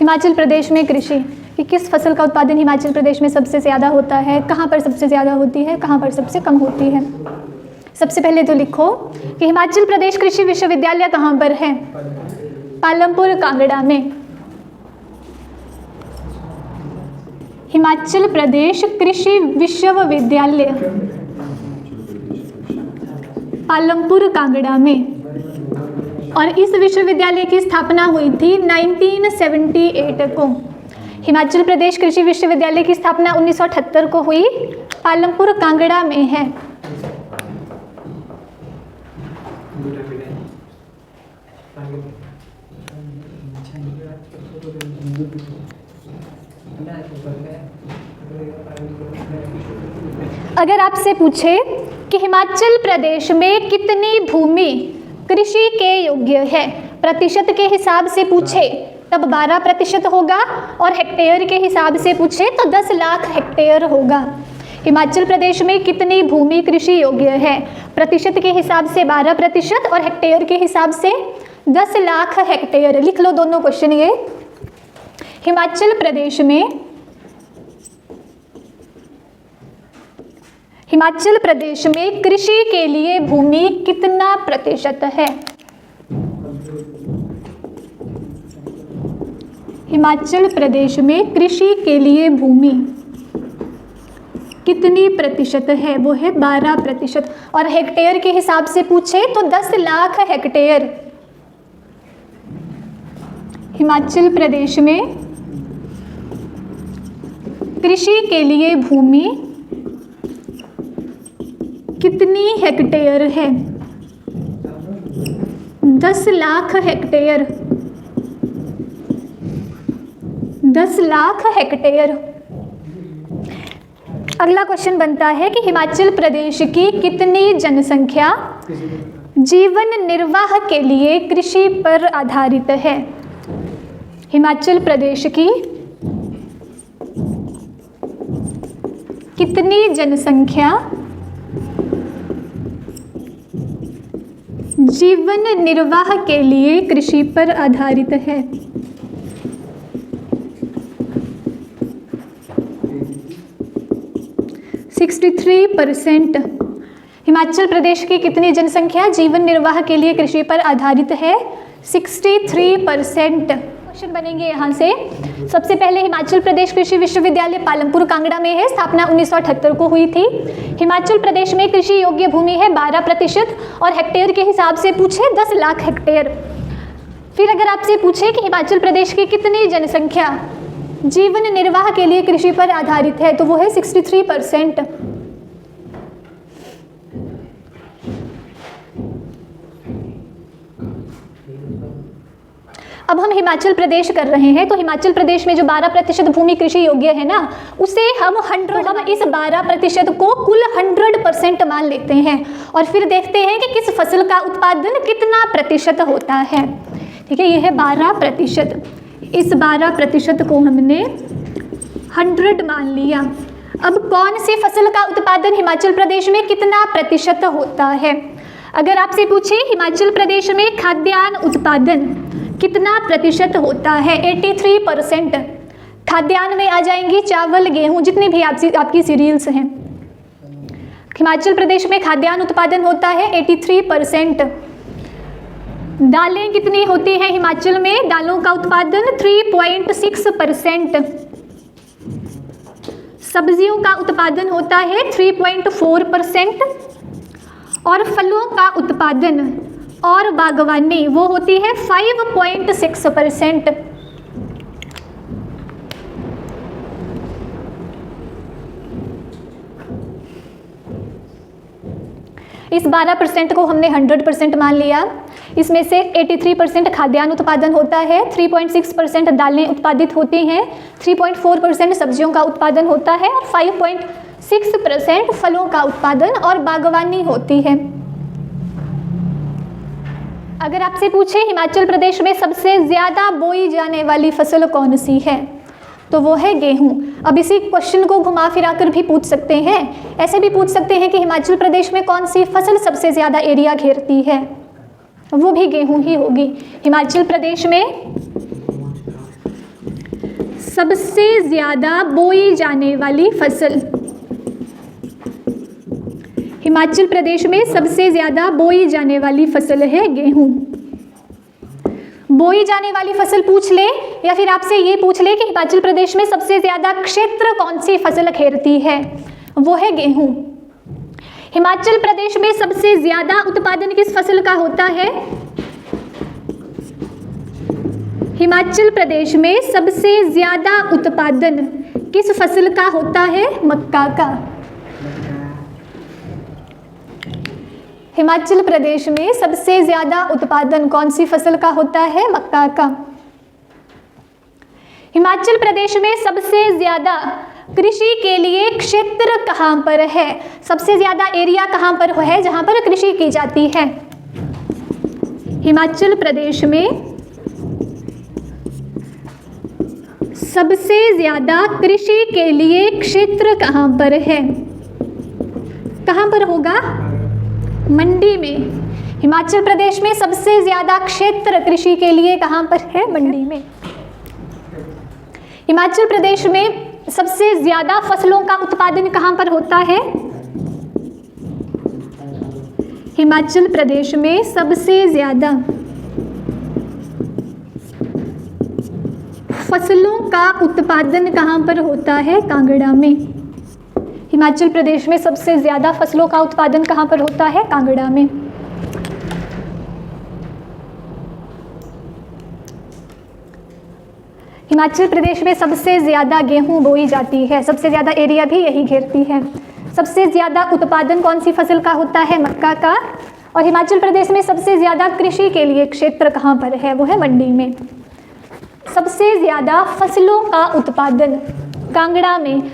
हिमाचल प्रदेश में कृषि कि किस फसल का उत्पादन हिमाचल प्रदेश में सबसे ज़्यादा होता है, कहाँ पर सबसे ज़्यादा होती है, कहाँ पर सबसे कम होती है। सबसे पहले तो लिखो कि हिमाचल प्रदेश कृषि विश्वविद्यालय कहाँ पर है, पालमपुर कांगड़ा में। हिमाचल प्रदेश कृषि विश्वविद्यालय पालमपुर कांगड़ा में। और इस विश्वविद्यालय की स्थापना हुई थी 1978 को। हिमाचल प्रदेश कृषि विश्वविद्यालय की स्थापना 1978 को हुई, पालमपुर कांगड़ा में है। अगर आपसे पूछे कि हिमाचल प्रदेश में कितनी भूमि कृषि के योग्य है, प्रतिशत के हिसाब से पूछे तब 12% होगा, और हेक्टेयर के हिसाब से पूछे तो 10 लाख हेक्टेयर होगा। हिमाचल प्रदेश में कितनी भूमि कृषि योग्य है, प्रतिशत के हिसाब से 12% और हेक्टेयर के हिसाब से 10 लाख हेक्टेयर। लिख लो दोनों क्वेश्चन ये। हिमाचल प्रदेश में कृषि के लिए भूमि कितना प्रतिशत है। हिमाचल प्रदेश में कृषि के लिए भूमि कितनी प्रतिशत है, वो है 12%। और हेक्टेयर के हिसाब से पूछे तो 10 लाख हेक्टेयर। हिमाचल प्रदेश में कृषि के लिए भूमि कितनी हेक्टेयर है, 10 लाख हेक्टेयर। 10 लाख हेक्टेयर। अगला क्वेश्चन बनता है कि हिमाचल प्रदेश की कितनी जनसंख्या जीवन निर्वाह के लिए कृषि पर आधारित है। हिमाचल प्रदेश की कितनी जनसंख्या जीवन निर्वाह के लिए कृषि पर आधारित है। %63। हिमाचल प्रदेश की कितनी जनसंख्या जीवन निर्वाह के लिए कृषि पर आधारित है, 63%। क्वेश्चन बनेंगे यहाँ से। सबसे पहले हिमाचल प्रदेश कृषि विश्वविद्यालय पालमपुर कांगड़ा में है, स्थापना 1978 को हुई थी। हिमाचल प्रदेश में कृषि योग्य भूमि है 12% और हेक्टेयर के हिसाब से पूछे 10 लाख हेक्टेयर। फिर अगर आपसे पूछे कि हिमाचल प्रदेश की कितनी जनसंख्या जीवन निर्वाह के लिए कृषि पर आधारित है, तो वो है 63%। अब हम हिमाचल प्रदेश कर रहे हैं, तो हिमाचल प्रदेश में जो 12% भूमि कृषि योग्य है ना, उसे हम इस 12% को कुल 100% मान लेते हैं और फिर देखते हैं कि किस फसल का उत्पादन कितना प्रतिशत होता है। ठीक है, ये है 12%। इस 12% को हमने 100 मान लिया। अब कौन सी फसल का उत्पादन हिमाचल प्रदेश में कितना प्रतिशत होता है। अगर आपसे पूछे हिमाचल प्रदेश में खाद्यान्न उत्पादन कितना प्रतिशत होता है, 83%। खाद्यान्न में आ जाएंगी चावल, गेहूं, जितनी भी आपकी सीरियल्स हैं। हिमाचल प्रदेश में खाद्यान्न उत्पादन होता है 83%। दालें कितनी होती हैं हिमाचल में, दालों का उत्पादन 3.6%। सब्जियों का उत्पादन होता है 3.4% और फलों का उत्पादन और बागवानी वो होती है 5.6%। इस 12% को हमने 100% मान लिया। इसमें से 83% खाद्यान्न उत्पादन होता है, 3.6% दालें उत्पादित होती हैं, 3.4% सब्जियों का उत्पादन होता है और 5.6% फलों का उत्पादन और बागवानी होती है। अगर आपसे पूछे हिमाचल प्रदेश में सबसे ज़्यादा बोई जाने वाली फसल कौन सी है, तो वो है गेहूं। अब इसी क्वेश्चन को घुमा फिरा कर भी पूछ सकते हैं, ऐसे भी पूछ सकते हैं कि हिमाचल प्रदेश में कौन सी फसल सबसे ज़्यादा एरिया घेरती है, वो भी गेहूं ही होगी। हिमाचल प्रदेश में सबसे ज़्यादा बोई जाने वाली फसल। हिमाचल प्रदेश में सबसे ज़्यादा बोई जाने वाली फसल है गेहूँ। बोई जाने वाली फसल पूछ ले या फिर आपसे ये पूछ ले कि हिमाचल प्रदेश में सबसे ज़्यादा क्षेत्र कौन सी फसल घेरती है, वो है गेहूँ। हिमाचल प्रदेश में सबसे ज़्यादा उत्पादन किस फसल का होता है? हिमाचल प्रदेश में सबसे ज़्यादा उत्पादन किस फसल का होता है? मक्का का। हिमाचल प्रदेश में सबसे ज़्यादा उत्पादन कौन सी फसल का होता है? मक्का का। हिमाचल प्रदेश में सबसे ज़्यादा कृषि के लिए क्षेत्र कहाँ पर है? सबसे ज़्यादा एरिया कहाँ पर है जहाँ पर कृषि की जाती है? हिमाचल प्रदेश में सबसे ज़्यादा कृषि के लिए क्षेत्र कहाँ पर है? कहाँ पर होगा? मंडी में। हिमाचल प्रदेश में सबसे ज़्यादा क्षेत्र कृषि के लिए कहाँ पर है? मंडी में। हिमाचल प्रदेश में सबसे ज़्यादा फसलों का उत्पादन कहाँ पर होता है? हिमाचल प्रदेश में सबसे ज़्यादा फसलों का उत्पादन कहाँ पर होता है? कांगड़ा में। हिमाचल प्रदेश में सबसे ज़्यादा फसलों का उत्पादन कहाँ पर होता है? कांगड़ा में। हिमाचल प्रदेश में सबसे ज़्यादा गेहूँ बोई जाती है, सबसे ज़्यादा एरिया भी यही घेरती है। सबसे ज़्यादा उत्पादन कौन सी फसल का होता है? मक्का का। और हिमाचल प्रदेश में सबसे ज़्यादा कृषि के लिए क्षेत्र कहाँ पर है? वो है मंडी में। सबसे ज़्यादा फसलों का उत्पादन कांगड़ा में।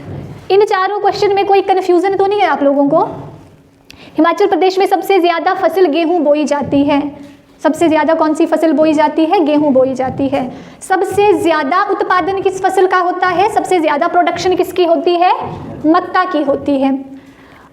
इन चारों क्वेश्चन में कोई कन्फ्यूज़न तो नहीं है आप लोगों को? हिमाचल प्रदेश में सबसे ज़्यादा फसल गेहूँ बोई जाती है। सबसे ज़्यादा कौन सी फसल बोई जाती है? गेहूँ बोई जाती है। सबसे ज़्यादा उत्पादन किस फसल का होता है? सबसे ज़्यादा प्रोडक्शन किसकी होती है? मक्का की होती है।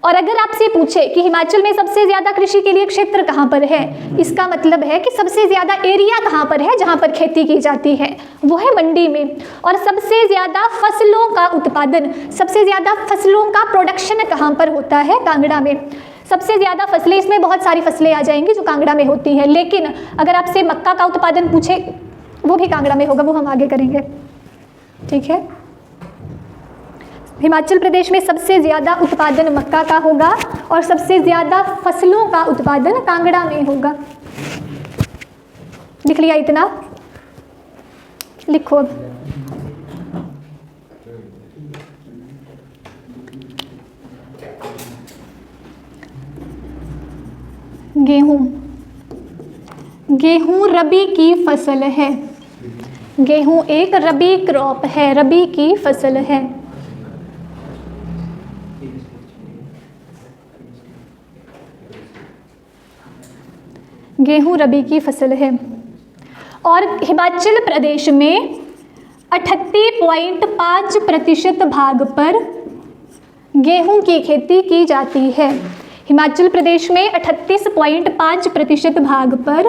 और अगर आपसे पूछे कि हिमाचल में सबसे ज़्यादा कृषि के लिए क्षेत्र कहाँ पर है, इसका मतलब है कि सबसे ज़्यादा एरिया कहाँ पर है जहाँ पर खेती की जाती है? वो है मंडी में। और सबसे ज़्यादा फसलों का उत्पादन, सबसे ज़्यादा फसलों का प्रोडक्शन कहाँ पर होता है? कांगड़ा में। सबसे ज़्यादा फसलें, इसमें बहुत सारी फसलें आ जाएंगी जो कांगड़ा में होती हैं, लेकिन अगर आपसे मक्का का उत्पादन पूछे वो भी कांगड़ा में होगा, वो हम आगे करेंगे, ठीक है। हिमाचल प्रदेश में सबसे ज़्यादा उत्पादन मक्का का होगा और सबसे ज़्यादा फसलों का उत्पादन कांगड़ा में होगा। लिख लिया इतना? लिखो अब। गेहूँ। गेहूँ रबी की फसल है। गेहूँ एक रबी क्रॉप है, रबी की फसल है। गेहूँ रबी की फसल है। और हिमाचल प्रदेश में 38.5% भाग पर गेहूँ की खेती की जाती है। हिमाचल प्रदेश में 38.5% भाग पर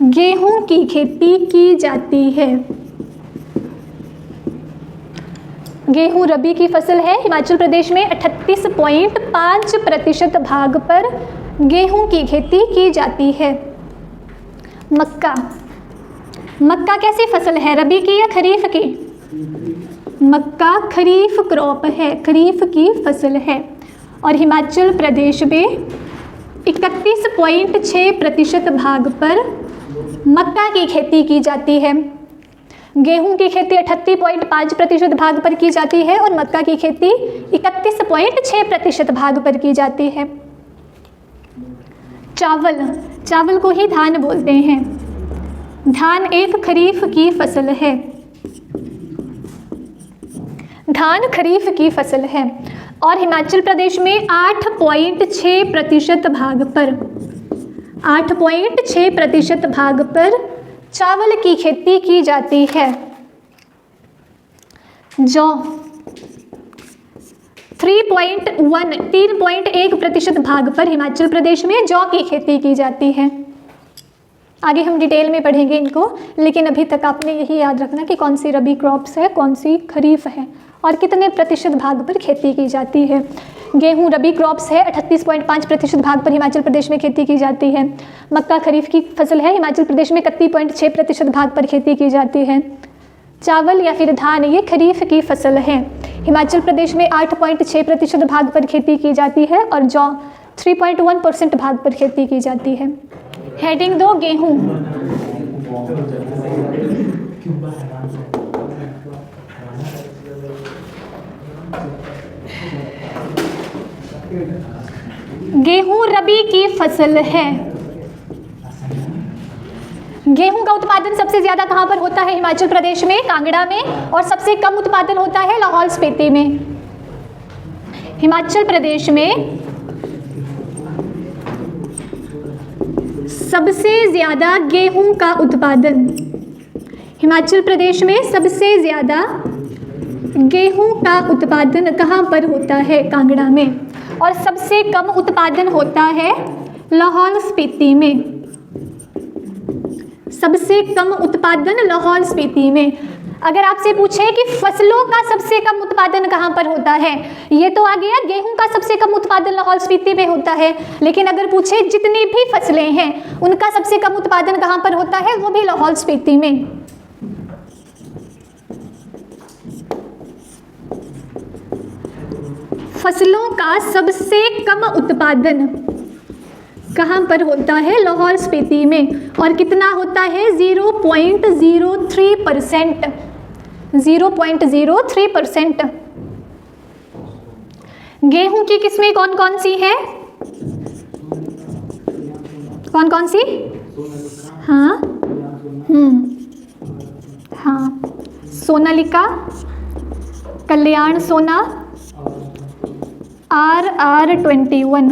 गेहूँ की खेती की जाती है। गेहूँ रबी की फसल है। हिमाचल प्रदेश में 38.5% भाग पर गेहूँ की खेती की जाती है। मक्का। मक्का कैसी फसल है? रबी की या खरीफ की? मक्का खरीफ क्रॉप है, खरीफ की फसल है। और हिमाचल प्रदेश में 31.6% भाग पर मक्का की खेती की जाती है। गेहूं की खेती 38.5% भाग पर की जाती है और मक्का की खेती 31.6% भाग पर की जाती है। चावल। चावल को ही धान बोलते हैं। धान एक खरीफ की फसल है। धान खरीफ की फसल है। और हिमाचल प्रदेश में 8.6% भाग पर 8.6% भाग पर चावल की खेती की जाती है। जौ 3.1% भाग पर हिमाचल प्रदेश में जौ की खेती की जाती है। आगे हम डिटेल में पढ़ेंगे इनको, लेकिन अभी तक आपने यही याद रखना कि कौन सी रबी क्रॉप्स है, कौन सी खरीफ है और कितने प्रतिशत भाग पर खेती की जाती है। गेहूं रबी क्रॉप्स है, 38.5% भाग पर हिमाचल प्रदेश में खेती की जाती है। मक्का खरीफ की फसल है, हिमाचल प्रदेश में 31.6% भाग पर खेती की जाती है। चावल या फिर धान ये खरीफ की फसल है, हिमाचल प्रदेश में 8.6% भाग पर खेती की जाती है और जौ 3.1% भाग पर खेती की जाती है। हेडिंग 2 गेहूं। गेहूं रबी की फसल है। गेहूं का उत्पादन सबसे ज़्यादा कहाँ पर होता है? हिमाचल प्रदेश में, कांगड़ा में, और सबसे कम उत्पादन होता है लाहौल स्पीति में। हिमाचल प्रदेश में सबसे ज़्यादा गेहूं का उत्पादन, हिमाचल प्रदेश में सबसे ज़्यादा गेहूं का उत्पादन कहाँ पर होता है? कांगड़ा में। और सबसे कम उत्पादन होता है लाहौल स्पीति में। सबसे कम उत्पादन लाहौल स्पीति में। अगर आपसे पूछे कि फसलों का सबसे कम उत्पादन कहाँ पर होता है, ये तो आ गया गेहूं का सबसे कम उत्पादन लाहौल स्पीति में होता है, लेकिन अगर पूछे जितनी भी फसलें हैं उनका सबसे कम उत्पादन कहाँ पर होता है, वो भी लाहौल स्पीति में। फसलों का सबसे कम उत्पादन कहाँ पर होता है? लाहौल स्पीति में। और कितना होता है? 0.03%। 0.03%। गेहूं की किस्में कौन कौन सी हैं? कौन कौन सी? हाँ हाँ, सोनालिका, कल्याण सोना, RR21।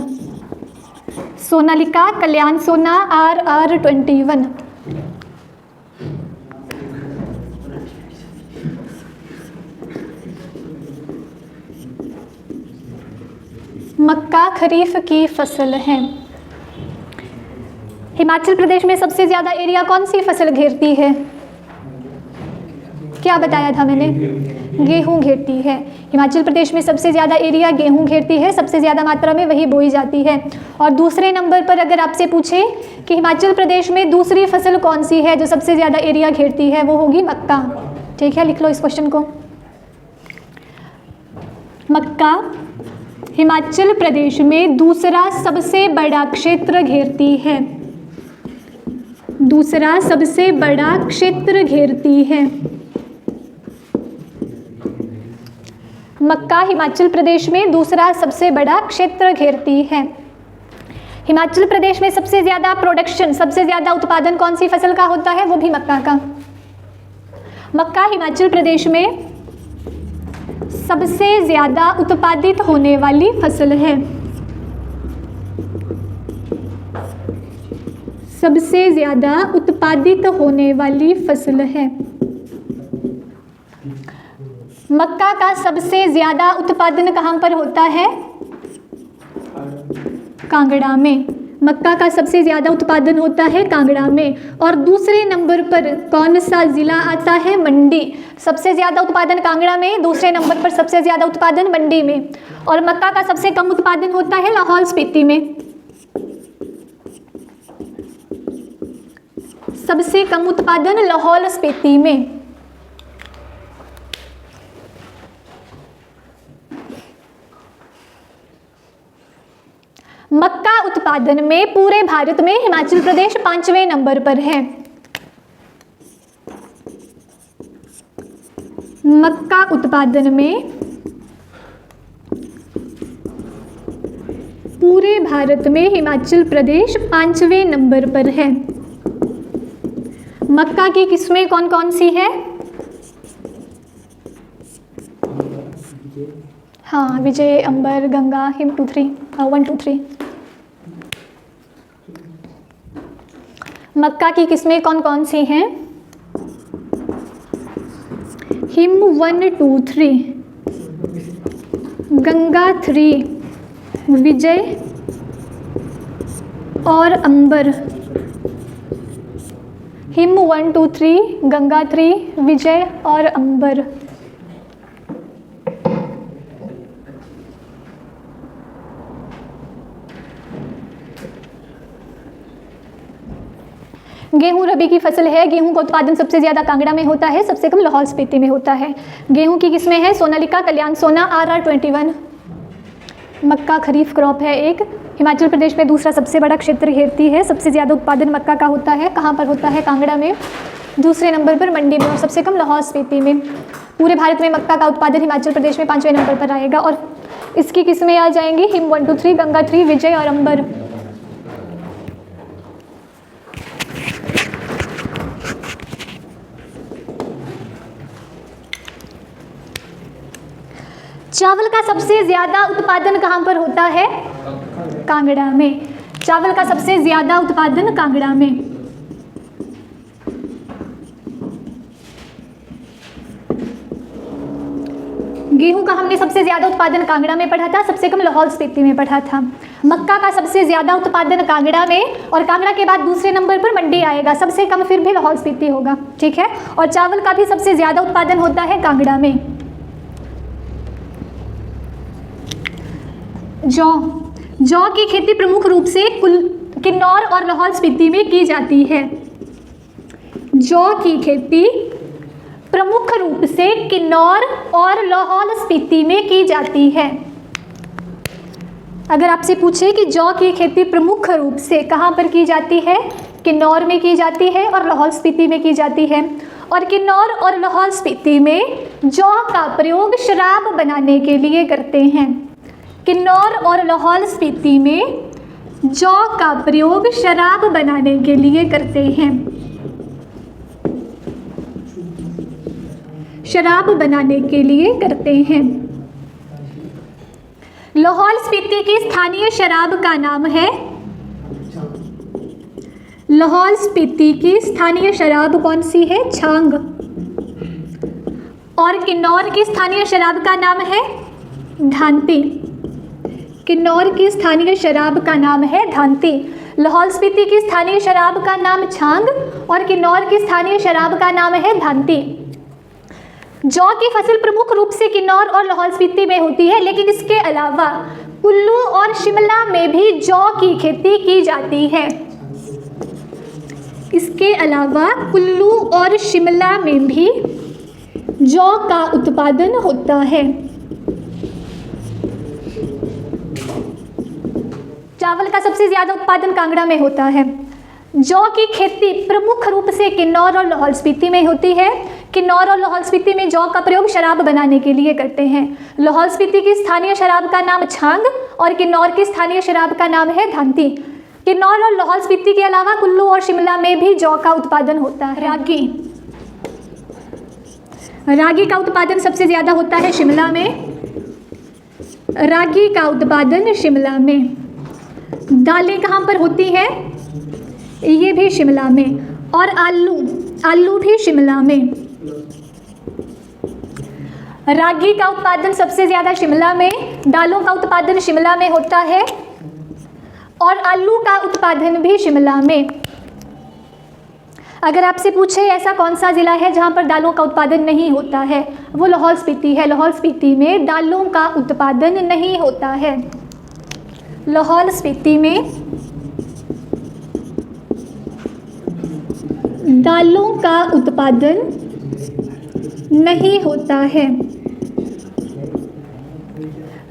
सोनालिका, कल्याण सोना, RR21। मक्का खरीफ की फसल है। हिमाचल प्रदेश में सबसे ज़्यादा एरिया कौन सी फसल घेरती है? क्या बताया था मैंने? गेहूं घेरती है। हिमाचल प्रदेश में सबसे ज़्यादा एरिया गेहूं घेरती है, सबसे ज़्यादा मात्रा में वही बोई जाती है। और दूसरे नंबर पर अगर आपसे पूछे कि हिमाचल प्रदेश में दूसरी फसल कौन सी है जो सबसे ज़्यादा एरिया घेरती है, वो होगी मक्का। ठीक है, लिख लो इस क्वेश्चन को। मक्का हिमाचल प्रदेश में दूसरा सबसे बड़ा क्षेत्र घेरती है। दूसरा सबसे बड़ा क्षेत्र घेरती है। मक्का हिमाचल प्रदेश में दूसरा सबसे बड़ा क्षेत्र घेरती है। हिमाचल प्रदेश में सबसे ज़्यादा प्रोडक्शन, सबसे ज़्यादा उत्पादन कौन सी फसल का होता है? वो भी मक्का का। मक्का हिमाचल प्रदेश में सबसे ज़्यादा उत्पादित होने वाली फसल है। सबसे ज़्यादा उत्पादित होने वाली फसल है। मक्का का सबसे ज़्यादा उत्पादन कहाँ पर होता है? कांगड़ा में। मक्का का सबसे ज़्यादा उत्पादन होता है कांगड़ा में। और दूसरे नंबर पर कौन सा ज़िला आता है? मंडी। सबसे ज़्यादा उत्पादन कांगड़ा में, दूसरे नंबर पर सबसे ज़्यादा उत्पादन मंडी में। और मक्का का सबसे कम उत्पादन होता है लाहौल स्पीति में। सबसे कम उत्पादन लाहौल स्पीति में। मक्का उत्पादन में पूरे भारत में हिमाचल प्रदेश 5वें नंबर पर है। मक्का उत्पादन में पूरे भारत में हिमाचल प्रदेश 5वें नंबर पर है। मक्का की किस्में कौन कौन सी है? हाँ, विजय, अंबर, गंगा, हिम 1 2 3। मक्का की किस्में कौन कौन सी हैं? हिम 1 2 3, गंगा 3, विजय और अंबर हिम 1 2 3, गंगा 3, विजय और अंबर। गेहूं रबी की फसल है। गेहूं का उत्पादन सबसे ज़्यादा कांगड़ा में होता है, सबसे कम लाहौल स्पीति में होता है। गेहूं की किस्में हैं सोनालिका, कल्याण सोना, RR21। मक्का खरीफ क्रॉप है एक। हिमाचल प्रदेश में दूसरा सबसे बड़ा क्षेत्र घेरती है। सबसे ज़्यादा उत्पादन मक्का का होता है। कहाँ पर होता है? कांगड़ा में। दूसरे नंबर पर मंडी में और सबसे कम लाहौल स्पीति में। पूरे भारत में मक्का का उत्पादन हिमाचल प्रदेश में 5वें नंबर पर आएगा और इसकी किस्में आ जाएंगी हिम 1 2 3, गंगा 3, विजय और अंबर। चावल का सबसे ज़्यादा उत्पादन कहाँ पर होता है? कांगड़ा में। चावल का सबसे ज़्यादा उत्पादन कांगड़ा में। गेहूं का हमने सबसे ज़्यादा उत्पादन कांगड़ा में पढ़ा था, सबसे कम लाहौल स्पीति में पढ़ा था। मक्का का सबसे ज़्यादा उत्पादन कांगड़ा में और कांगड़ा के बाद दूसरे नंबर पर मंडी आएगा, सबसे कम फिर भी लाहौल स्पीति होगा, ठीक है। और चावल का भी सबसे ज़्यादा उत्पादन होता है कांगड़ा में। जौ की खेती प्रमुख रूप से किन्नौर और लाहौल स्पीति में की जाती है। जौ की खेती प्रमुख रूप से किन्नौर और लाहौल स्पीति में की जाती है। अगर आपसे पूछे कि जौ की खेती प्रमुख रूप से कहाँ पर की जाती है? किन्नौर में की जाती है और लाहौल स्पीति में की जाती है। और किन्नौर और लाहौल स्पीति में जौ का प्रयोग शराब बनाने के लिए करते हैं। किन्नौर और लाहौल स्पीति में जौ का प्रयोग शराब बनाने के लिए करते हैं। शराब बनाने के लिए करते हैं। लाहौल स्पीति की स्थानीय शराब का नाम है? लाहौल स्पीति की स्थानीय शराब कौन सी है? छांग। और किन्नौर की स्थानीय शराब का नाम है? धांती। किन्नौर की स्थानीय शराब का नाम है धांती। लाहौल स्पीति की स्थानीय शराब का नाम छांग और किन्नौर की स्थानीय शराब का नाम है धांती। जौ की फसल प्रमुख रूप से किन्नौर और लाहौल स्पीति में होती है, लेकिन इसके अलावा कुल्लू और शिमला में भी जौ की खेती की जाती है। इसके अलावा कुल्लू और शिमला में भी जौ का उत्पादन होता है। चावल का सबसे ज़्यादा उत्पादन कांगड़ा में होता है। जौ की खेती प्रमुख रूप से किन्नौर और लाहौल स्पीति में होती है। किन्नौर और लाहौल स्पीति में जौ का प्रयोग शराब बनाने के लिए करते हैं। लाहौल स्पीति की स्थानीय शराब का नाम छांग और किन्नौर की स्थानीय शराब का नाम है धांती। किन्नौर और लाहौल स्पीति के अलावा कुल्लू और शिमला में भी जौ का उत्पादन होता है। रागी का उत्पादन सबसे ज़्यादा होता है शिमला में। रागी का उत्पादन शिमला में। दालें कहाँ पर होती हैं? ये भी शिमला में। और आलू भी शिमला में। रागी का उत्पादन सबसे ज़्यादा शिमला में, दालों का उत्पादन शिमला में होता है और आलू का उत्पादन भी शिमला में। अगर आपसे पूछे ऐसा कौन सा ज़िला है जहाँ पर दालों का उत्पादन नहीं होता है, वो लाहौल स्पीति है। लाहौल स्पीति में दालों का उत्पादन नहीं होता है। लाहौल स्पीति में दालों का उत्पादन नहीं होता है।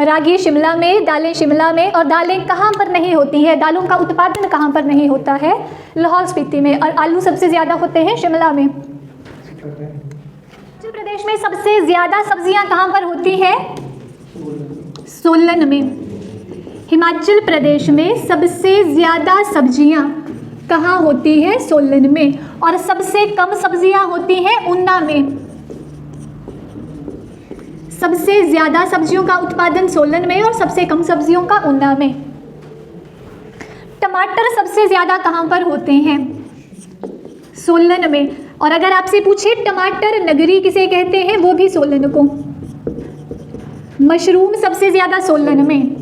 रागी शिमला में, दालें शिमला में। और दालें कहाँ पर नहीं होती है? दालों का उत्पादन कहाँ पर नहीं होता है? लाहौल स्पीति में। और आलू सबसे ज़्यादा होते हैं शिमला में। हिमाचल प्रदेश में सबसे ज़्यादा सब्जियां कहाँ पर होती हैं? सोलन में। हिमाचल प्रदेश में सबसे ज़्यादा सब्जियां कहाँ होती है? सोलन में। और सबसे कम सब्जियां होती हैं ऊना में। सबसे ज़्यादा सब्जियों का उत्पादन सोलन में और सबसे कम सब्जियों का ऊना में। टमाटर सबसे ज़्यादा कहाँ पर होते हैं? सोलन में। और अगर आपसे पूछे टमाटर नगरी किसे कहते हैं, वो भी सोलन को। मशरूम सबसे ज़्यादा सोलन में।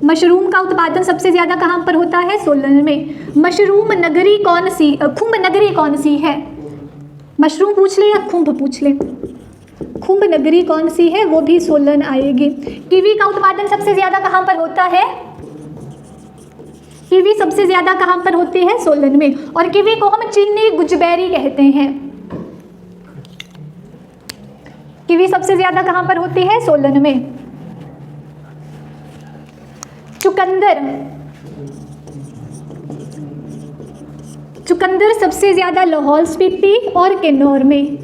मशरूम का उत्पादन सबसे ज़्यादा कहाँ पर होता है? सोलन में। मशरूम नगरी कौन सी, खुम्ब नगरी कौन सी है? मशरूम पूछ ले या खुम्ब पूछ ले? खुम्ब नगरी कौन सी है? वो भी सोलन आएगी। कीवी का उत्पादन सबसे ज़्यादा कहाँ पर होता है? कीवी सबसे ज़्यादा कहाँ पर होती है? सोलन में। और कीवी को हम चीनी गुजबेरी कहते हैं। कीवी सबसे ज़्यादा कहाँ पर होती है? सोलन में। चुकंदर, चुकंदर सबसे ज़्यादा लाहौल स्पीति और किन्नौर में।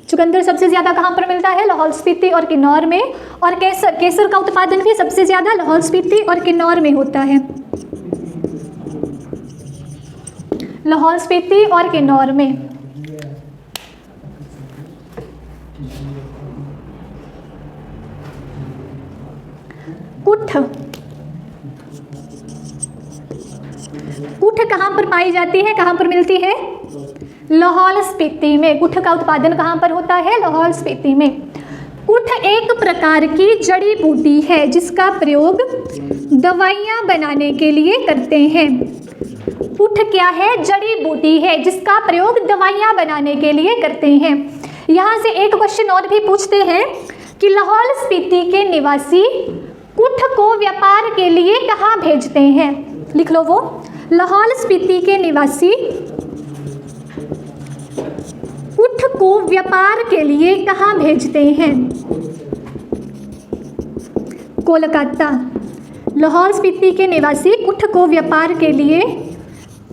चुकंदर सबसे ज़्यादा कहाँ पर मिलता है? लाहौल स्पीति और किन्नौर में। और केसर, केसर का उत्पादन भी सबसे ज़्यादा लाहौल स्पीति और किन्नौर में होता है। लाहौल स्पीति और किन्नौर में। कुठ, कुठ कहाँ पर पाई जाती है, कहाँ पर मिलती है? लाहौल स्पीति में। कुठ का उत्पादन कहाँ पर होता है? लाहौल स्पीति में। कुठ एक प्रकार की जड़ी बूटी है जिसका प्रयोग दवाइयाँ बनाने के लिए करते हैं। कुठ क्या है? जड़ी बूटी है जिसका प्रयोग दवाइयाँ बनाने के लिए करते हैं। यहाँ से एक क्वेश्चन और भी पूछते हैं कि लाहौल स्पीति के निवासी कुठ को व्यापार के लिए कहाँ भेजते हैं? लिख लो वो। लाहौल स्पीति के निवासी कुठ को व्यापार के लिए कहाँ भेजते हैं? कोलकाता। लाहौल स्पीति के निवासी कुठ को व्यापार के लिए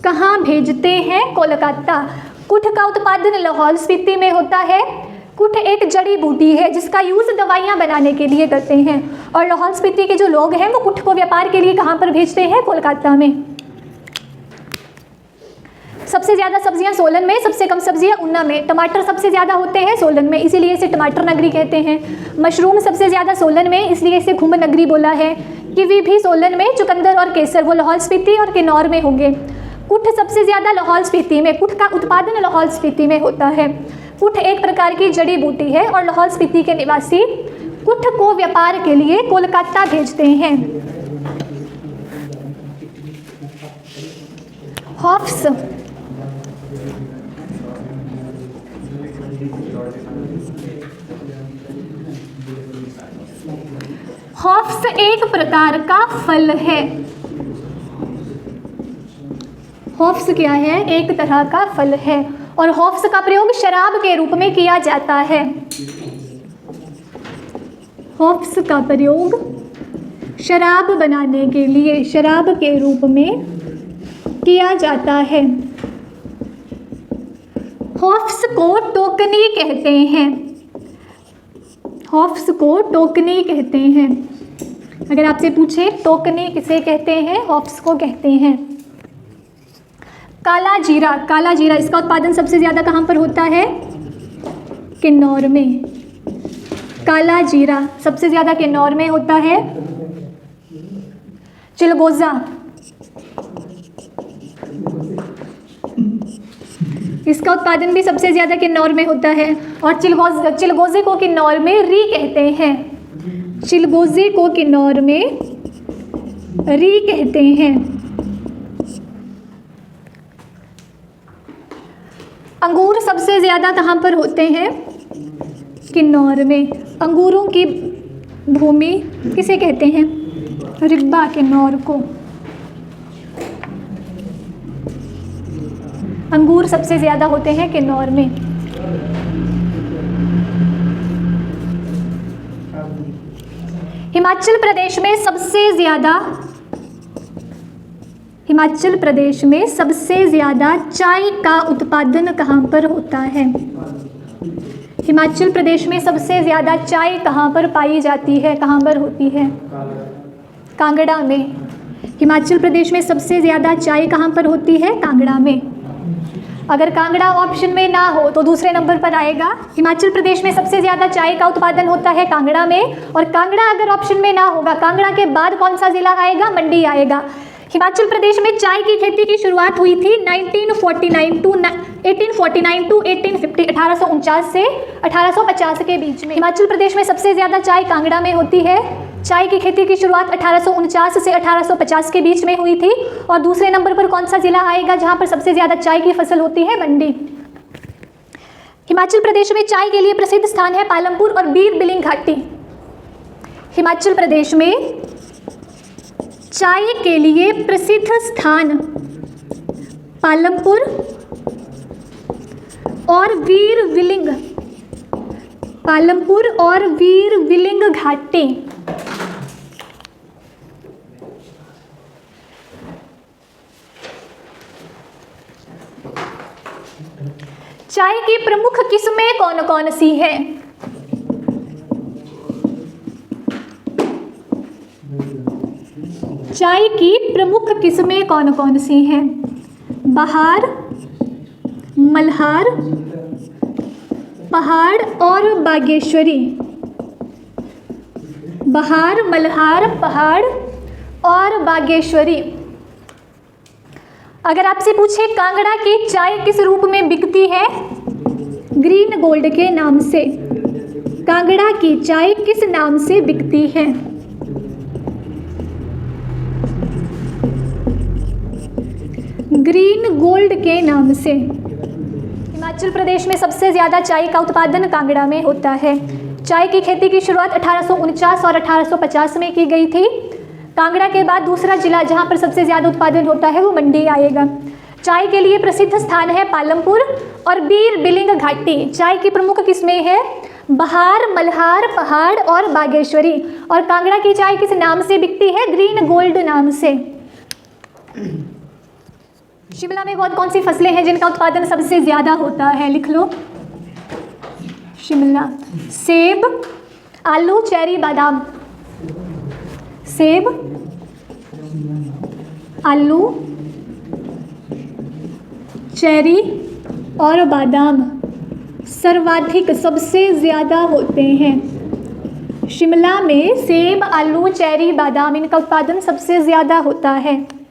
कहाँ भेजते हैं? कोलकाता। कुठ का उत्पादन लाहौल स्पीति में होता है। कुठ एक जड़ी बूटी है जिसका यूज़ दवाइयाँ बनाने के लिए करते हैं। और लाहौल स्पीति के जो लोग हैं वो कुठ को व्यापार के लिए कहाँ पर भेजते हैं? कोलकाता में। सबसे ज़्यादा सब्जियां सोलन में, सबसे कम सब्जियां ऊना में। टमाटर सबसे ज़्यादा होते हैं सोलन में, इसीलिए इसे टमाटर नगरी कहते हैं। मशरूम सबसे ज़्यादा सोलन में, इसलिए इसे खुम्ब नगरी बोला है। कीवी भी सोलन में। चुकंदर और केसर वो लाहौल स्पीति और किन्नौर में होंगे। कुठ सबसे ज़्यादा लाहौल स्पीति में। कुठ का उत्पादन लाहौल स्पीति में होता है। कुठ एक प्रकार की जड़ी बूटी है और लाहौल स्पीति के निवासी कुठ को व्यापार के लिए कोलकाता भेजते हैं। हॉफ्स, हॉफ्स एक प्रकार का फल है। हॉफ्स क्या है? एक तरह का फल है। और हॉफ्स का प्रयोग शराब के रूप में किया जाता है। हॉफ्स का प्रयोग शराब बनाने के लिए, शराब के रूप में किया जाता है। हॉफ्स को टोकनी कहते हैं। हॉफ्स को टोकनी कहते हैं। अगर आपसे पूछे टोकनी किसे कहते हैं? हॉफ्स को कहते हैं। काला जीरा, काला जीरा इसका उत्पादन सबसे ज़्यादा कहाँ पर होता है? किन्नौर में। काला जीरा सबसे ज़्यादा किन्नौर में होता है। चिलगोज़ा, इसका उत्पादन भी सबसे ज़्यादा किन्नौर में होता है। और चिलगोज़े को किन्नौर में री कहते हैं। चिलगोज़े को किन्नौर में री कहते हैं। अंगूर सबसे ज़्यादा कहाँ पर होते हैं? किन्नौर में। अंगूरों की भूमि किसे कहते हैं? रिब्बा, किन्नौर को। अंगूर सबसे ज़्यादा होते हैं किन्नौर में। हिमाचल प्रदेश में सबसे ज़्यादा चाय का उत्पादन कहाँ पर होता है? हिमाचल प्रदेश में सबसे ज़्यादा चाय कहाँ पर पाई जाती है, कहाँ पर होती है? कांगड़ा में। हिमाचल प्रदेश में सबसे ज़्यादा चाय कहाँ पर होती है? कांगड़ा में। अगर कांगड़ा ऑप्शन में ना हो तो दूसरे नंबर पर आएगा। हिमाचल प्रदेश में सबसे ज़्यादा चाय का उत्पादन होता है कांगड़ा में। और कांगड़ा अगर ऑप्शन में ना होगा, कांगड़ा के बाद कौन सा ज़िला आएगा? मंडी आएगा। हिमाचल प्रदेश में चाय की खेती की शुरुआत हुई थी 1849 टू 1850, 1849 से 1850 के बीच में। हिमाचल प्रदेश में सबसे ज़्यादा चाय कांगड़ा में होती है। चाय की खेती की शुरुआत 1849 से 1850 के बीच में हुई थी। और दूसरे नंबर पर कौन सा जिला आएगा जहाँ पर सबसे ज़्यादा चाय की फसल होती है? मंडी। हिमाचल प्रदेश में चाय के लिए प्रसिद्ध स्थान है पालमपुर और बीर बिलिंग घाटी। हिमाचल प्रदेश में चाय के लिए प्रसिद्ध स्थान पालमपुर और वीर विलिंग, पालमपुर और वीर विलिंग घाटी। चाय की प्रमुख किस्में कौन कौन सी हैं? चाय की प्रमुख किस्में कौन कौन सी हैं? बहार, मल्हार, पहाड़ और बागेश्वरी। बहार, मल्हार, पहाड़ और बागेश्वरी। अगर आपसे पूछे कांगड़ा की चाय किस रूप में बिकती है? ग्रीन गोल्ड के नाम से। कांगड़ा की चाय किस नाम से बिकती है? ग्रीन गोल्ड के नाम से। हिमाचल प्रदेश में सबसे ज़्यादा चाय का उत्पादन कांगड़ा में होता है। चाय की खेती की शुरुआत 1849 और 1850 में की गई थी। कांगड़ा के बाद दूसरा जिला जहां पर सबसे ज़्यादा उत्पादन होता है वो मंडी आएगा। चाय के लिए प्रसिद्ध स्थान है पालमपुर और बीर बिलिंग घाटी। चाय की प्रमुख किस्में हैं बहार, मल्हार, पहाड़ और बागेश्वरी। और कांगड़ा की चाय किस नाम से बिकती है? ग्रीन गोल्ड नाम से। शिमला में कौन सी फसलें हैं जिनका उत्पादन सबसे ज़्यादा होता है? लिख लो। शिमला, सेब, आलू, चेरी, बादाम। सेब, आलू, चेरी और बादाम सर्वाधिक सबसे ज़्यादा होते हैं। शिमला में सेब, आलू, चेरी, बादाम इनका उत्पादन सबसे ज़्यादा होता है।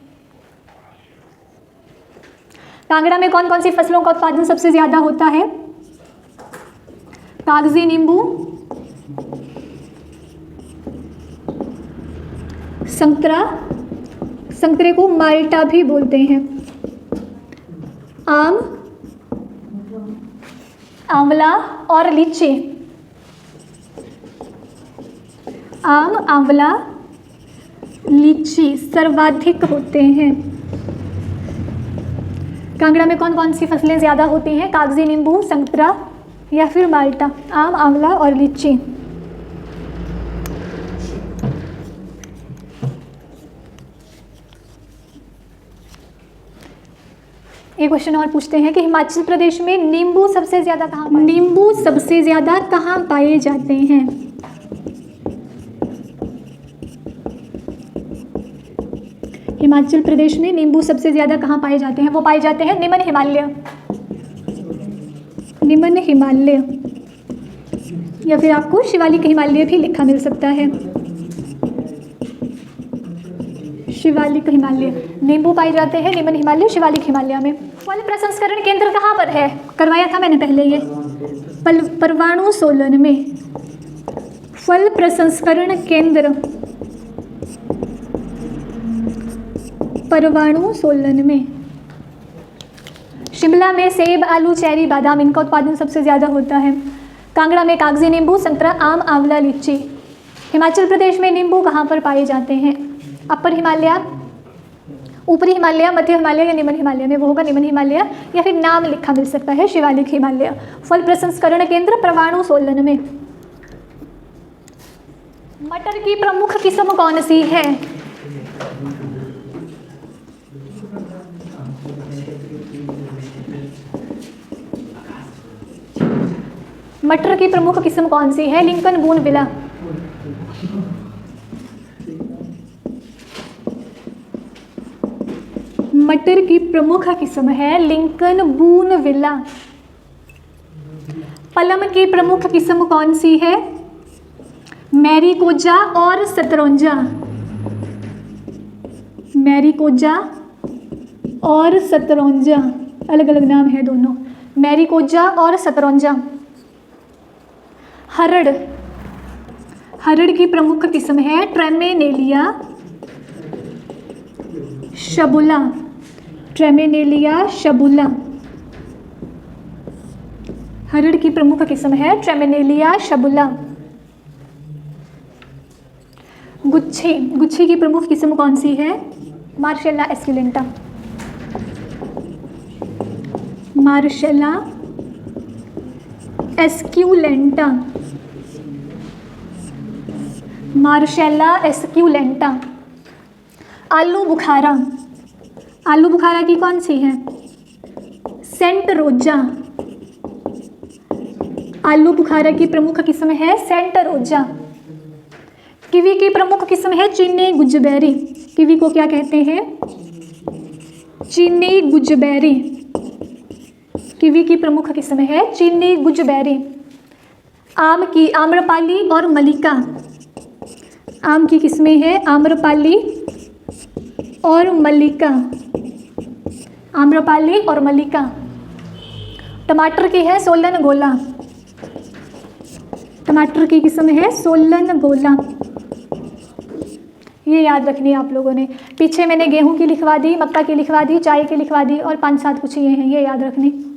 कांगड़ा में कौन कौन सी फसलों का उत्पादन सबसे ज़्यादा होता है? कागजी नींबू, संतरा, संतरे को माल्टा भी बोलते हैं, आम, आंवला और लीची। आम, आंवला, लीची सर्वाधिक होते हैं। कांगड़ा में कौन कौन सी फसलें ज़्यादा होती हैं? कागजी नींबू, संतरा या फिर माल्टा। आम, आंवला और लीची। एक क्वेश्चन और पूछते हैं कि हिमाचल प्रदेश में नींबू सबसे ज़्यादा कहाँ पाए जाते हैं? हिमाचल प्रदेश में नींबू सबसे ज़्यादा कहाँ पाए जाते हैं? वो पाए जाते हैं निम्न हिमालय, निम्न हिमालय या फिर आपको शिवालिक हिमालय भी लिखा मिल सकता है। शिवालिक हिमालय। नींबू पाए जाते हैं निम्न हिमालय, शिवालिक हिमालय में। फल प्रसंस्करण केंद्र कहाँ पर है? करवाया था मैंने पहले ये। परवाणु सोलन में फल प्रसंस्करण केंद्र, परवाणु सोलन में। शिमला में सेब, आलू, चेरी, बादाम इनका उत्पादन सबसे ज़्यादा होता है। कांगड़ा में कागजी नींबू, संतरा, आम, आंवला, लीची। हिमाचल प्रदेश में नींबू कहाँ पर पाए जाते हैं? अपर हिमालय, ऊपरी हिमालय, मध्य हिमालय या निम्न हिमालय में। वो होगा निम्न हिमालय या फिर नाम लिखा मिल सकता है शिवालिक हिमालय। फल प्रसंस्करण केंद्र परवाणु सोलन में। मटर की प्रमुख किस्म कौन सी है? मटर की प्रमुख किस्म कौन सी है? लिंकन, बूनविला। मटर की प्रमुख किस्म है लिंकन, बूनविला। पलम की प्रमुख किस्म कौन सी है? मैरीकोजा और सतरंजा। मैरीकोजा और सतरंजा अलग अलग नाम है दोनों। मैरीकोजा और सतरंजा। हरड़, हरड़ की प्रमुख किस्म है ट्रेमेनेलिया शबुला। ट्रेमेनेलिया शबुला हरड़ की प्रमुख किस्म है ट्रेमेनेलिया शबुला। गुच्छी, गुच्छी की प्रमुख किस्म कौन सी है? मार्शेला एस्कुलेंटा। मार्शेला एस्क्यूलेंटा। मार्शेला एस्क्यूलेंटा। आलू बुखारा, आलू बुखारा की कौन सी है? सेंट रोजा। आलू बुखारा की प्रमुख किस्म है सेंट रोजा। कीवी की प्रमुख किस्म है चीनी गुजबेरी। कीवी को क्या कहते हैं? चीनी गुजबेरी। कीवी की प्रमुख किस्म है चीनी गुजबेरी। आम की आम्रपाली और मलिका। आम की किस्में हैं आम्रपाली और मलिका। आम्रपाली और मलिका। टमाटर की है सोलन गोला। टमाटर की किस्म है सोलन गोला। ये याद रखनी है आप लोगों ने। पीछे मैंने गेहूं की लिखवा दी, मक्का की लिखवा दी, चाय की लिखवा दी और 5-7 कुछ ये हैं, ये याद रखने।